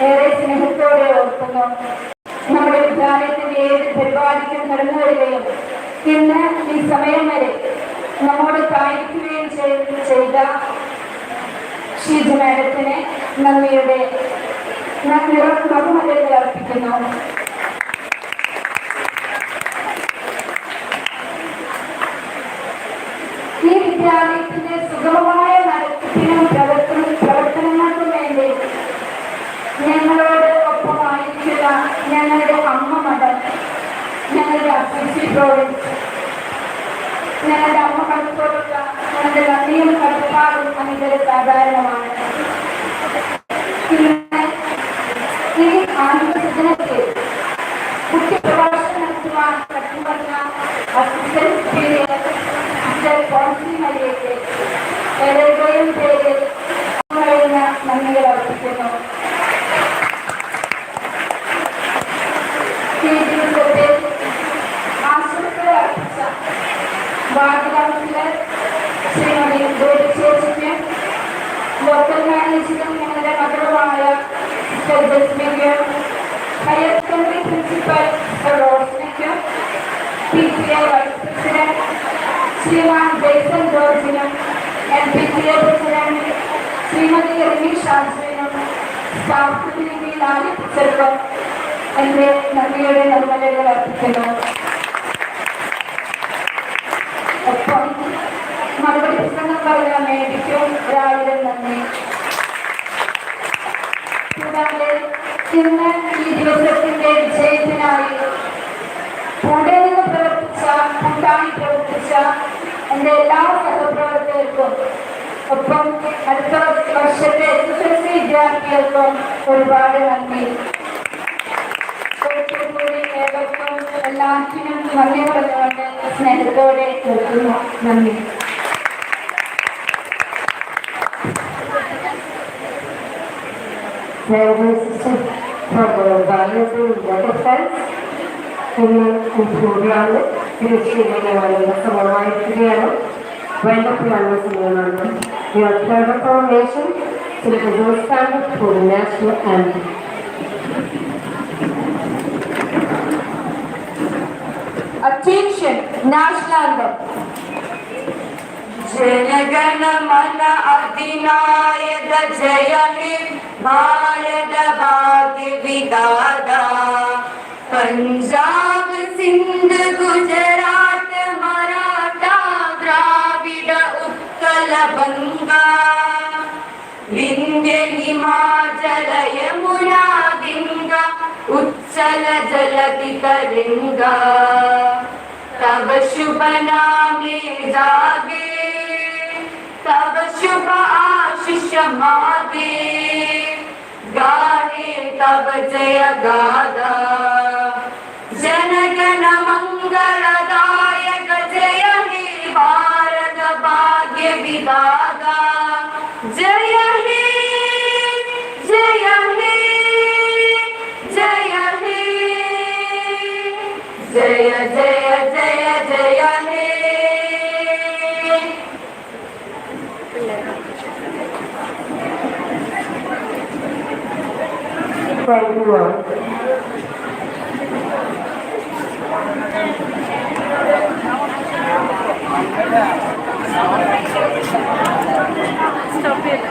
ഏറെ സ്നേഹത്തോടെ ഓർക്കുന്നു. നമ്മുടെ വിദ്യാലയത്തിന്റെ ഏത് പരിപാടിക്കും കടന്നു വരികയും ഇന്ന് ഈ സമയം വരെ നമ്മോട് സഹായിക്കുകയും ചെയ്ത ഷീജ മാഡത്തിന് നന്ദിയുടെ ബഹുമതികൾ അർപ്പിക്കുന്നു. ഈ വിദ്യാലയത്തിന്റെ സുഗമമായ നടത്തിപ്പിനും പ്രവർത്തനങ്ങൾക്കും വേണ്ടി ഞങ്ങളോട് ഒപ്പമായിരിക്കുന്ന ഞങ്ങളുടെ അമ്മ മഠം, ഞങ്ങളുടെ അസിസി പ്രോവിൻസ്, ഞങ്ങളുടെ അമ്മ കടത്തോടുള്ള ഞങ്ങളുടെ നന്ദിയും കടപ്പാടും അനിതര സാധാരണമാണ്. ഈ ആത്മസൃജനത്തിൽ മുഖ്യ പ്രഭാഷണം നടത്തുവാൻ പറ്റുമെന്ന അസിസ്റ്റന്റ് മരിയയ്ക്ക് ഏവരുടെയും പേരിൽ കഴിഞ്ഞ നന്ദികൾ അർപ്പിക്കുന്നു. ഈ ദിവസത്തിൽ ആശംസകൾ അർപ്പിച്ച വാർഡ് കൗൺസിലർ ശ്രീമതി ചേച്ചിക്ക്, ലോക്കൽ മാനേജറും ഞങ്ങളുടെ മകളുമായ ഹയർ സെക്കൻഡറി പ്രിൻസിപ്പൽ റോഷനയ്ക്കും, PTA vice president Shriman Jaison ജോർജിനും, MPTA പ്രസിഡന്റ് ശ്രീമതി റിമി ഷാജിനും, സ്റ്റാഫ് പ്രതിനിധി ലാലി ടീച്ചർക്കും എൻ്റെ നന്ദിയുടെ നിർമ്മലകൾ അർപ്പിക്കുന്നു. ഒപ്പം മറുപടി പ്രസംഗം പറഞ്ഞ മേടിക്കും ഒരായിരം നന്ദി. കൂടാതെ ഇന്ന് ഈ ദിവസത്തിന്റെ വിജയത്തിനായി കൂടെ നിന്ന് കൂട്ടായി പ്രവർത്തിച്ച എൻ്റെ എല്ലാ സഹപ്രവർത്തകർക്കും, ഒപ്പം അടുത്ത വർഷത്തെ SSLC വിദ്യാർത്ഥികൾക്കും ഒരുപാട് നന്ദി. കൂടി ഏവർക്കും എല്ലാത്തിനും നന്ദി പറഞ്ഞുകൊണ്ട് സ്നേഹത്തോടെ നിർത്തുന്നു. നന്ദി. പ്രോഗ്രാമിൽ തിരിച്ചുവരികയാണ് സമയമായിരിക്കുകയാണ്. വേണ്ടപ്പോഴാണ് സമയമാണ്. Formation for the national anthem. Attention, national anthem. जनगण मन अधिनायक जय हे भारत भाग्य विधाता पंजाब सिंध गुजरात मराठा द्राविड उत्कल बंगा विंध्य हिमाचल यमुना गंगा उच्चल जलति तरंगा तब शुभ नामे जागे तब शुभ आशीष मागे गाहे तब जय गादा जनगण मंगलदायक जय हे भारत भाग्य विधाता जय हे जय हे जय हे जय जय जय जय हे Thank you all. Stop it.